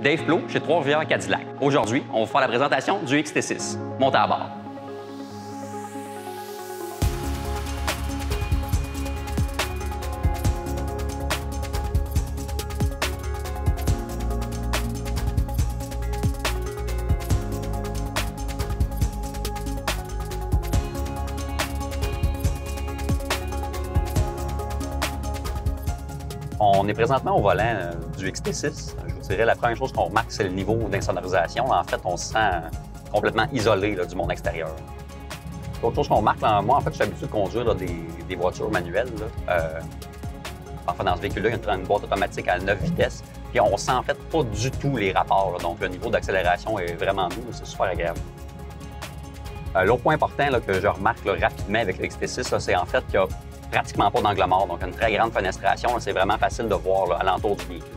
Dave Plot, chez Trois-Rivières Cadillac. Aujourd'hui, on va faire la présentation du XT6. Montez à bord. On est présentement au volant du XT6. Je vous dirais, la première chose qu'on remarque, c'est le niveau d'insonorisation. En fait, on se sent complètement isolé là, du monde extérieur. L'autre chose qu'on remarque, moi, en fait, je suis habitué de conduire là, des voitures manuelles. Enfin, dans ce véhicule-là, il y a une boîte automatique à 9 vitesses. Puis on sent en fait pas du tout les rapports. Là. Donc, le niveau d'accélération est vraiment doux. C'est super agréable. L'autre point important là, que je remarque là, rapidement avec le XT6, c'est en fait qu'il y a pratiquement pas d'angle mort, donc une très grande fenestration. C'est vraiment facile de voir là, alentour du véhicule.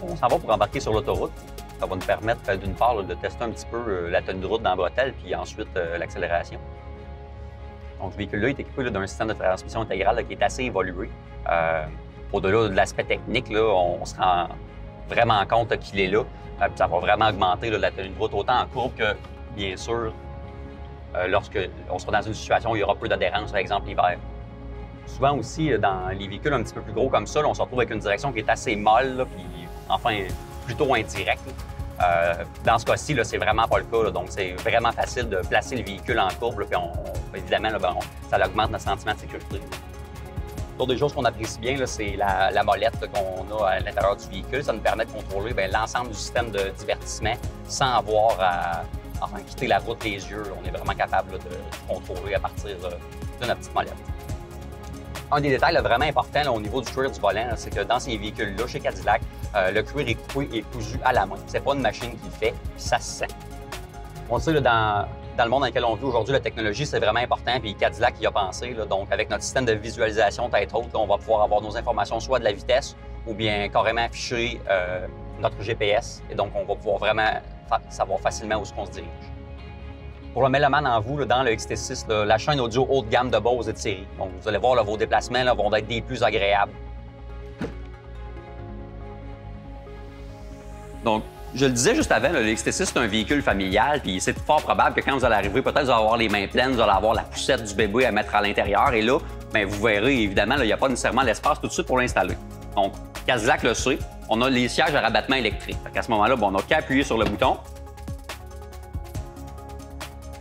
On s'en va pour embarquer sur l'autoroute. Ça va nous permettre, d'une part, là, de tester un petit peu la tenue de route dans la bretelle, puis ensuite l'accélération. Donc, ce véhicule-là est équipé d'un système de transmission intégrale là, qui est assez évolué. Au-delà de l'aspect technique, là, on se rend vraiment compte qu'il est là. Puis ça va vraiment augmenter là, la tenue de route, autant en courbe que, bien sûr, lorsqu'on sera dans une situation où il y aura peu d'adhérence, par exemple l'hiver. Souvent aussi, dans les véhicules un petit peu plus gros comme ça, là, on se retrouve avec une direction qui est assez molle, là, puis enfin plutôt indirecte. Dans ce cas-ci, c'est vraiment pas le cas. Là, donc, c'est vraiment facile de placer le véhicule en courbe. Là, puis évidemment, là, ça augmente notre sentiment de sécurité. L'autre des choses qu'on apprécie bien, c'est la molette qu'on a à l'intérieur du véhicule. Ça nous permet de contrôler l'ensemble du système de divertissement sans avoir à quitter la route les yeux. On est vraiment capable là, de contrôler à partir de notre petite molette. Un des détails là, vraiment importants là, au niveau du cuir du volant, c'est que dans ces véhicules-là, chez Cadillac, le cuir est coupé et cousu à la main. C'est pas une machine qui le fait, puis ça se sent. On sait, là, dans le monde dans lequel on vit aujourd'hui, la technologie, c'est vraiment important, puis Cadillac y a pensé. Là, donc, avec notre système de visualisation tête haute, on va pouvoir avoir nos informations soit de la vitesse ou bien carrément afficher notre GPS. Et donc, on va pouvoir vraiment savoir facilement où est-ce qu'on se dirige. Pour le mélomane en vous, là, dans le XT6, là, la chaîne audio haut de gamme de Bose est de série. Donc, vous allez voir, là, vos déplacements là, vont être des plus agréables. Donc, je le disais juste avant, là, le XT6, c'est un véhicule familial, puis c'est fort probable que quand vous allez arriver, peut-être vous allez avoir les mains pleines, vous allez avoir la poussette du bébé à mettre à l'intérieur, et là, bien, vous verrez, évidemment, il n'y a pas nécessairement l'espace tout de suite pour l'installer. Donc, Cadillac le sait, on a les sièges à rabattement électrique. À ce moment-là, on n'a qu'à appuyer sur le bouton.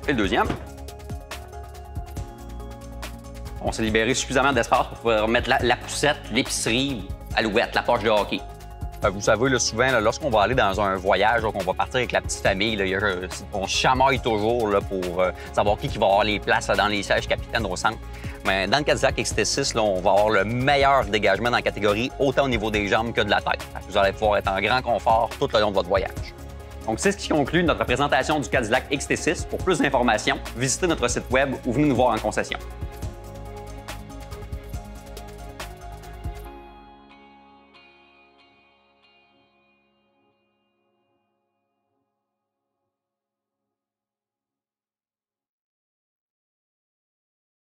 Et le deuxième. On s'est libéré suffisamment d'espace pour pouvoir mettre la poussette, l'épicerie, Alouette, la poche de hockey. Vous savez, là, souvent, là, lorsqu'on va aller dans un voyage, qu'on va partir avec la petite famille, là, on chamaille toujours là, pour savoir qui va avoir les places là, dans les sièges capitaines au centre. Mais dans le Cadillac XT6, là, on va avoir le meilleur dégagement dans la catégorie, autant au niveau des jambes que de la tête. Vous allez pouvoir être en grand confort tout le long de votre voyage. Donc, c'est ce qui conclut notre présentation du Cadillac XT6. Pour plus d'informations, visitez notre site web ou venez nous voir en concession.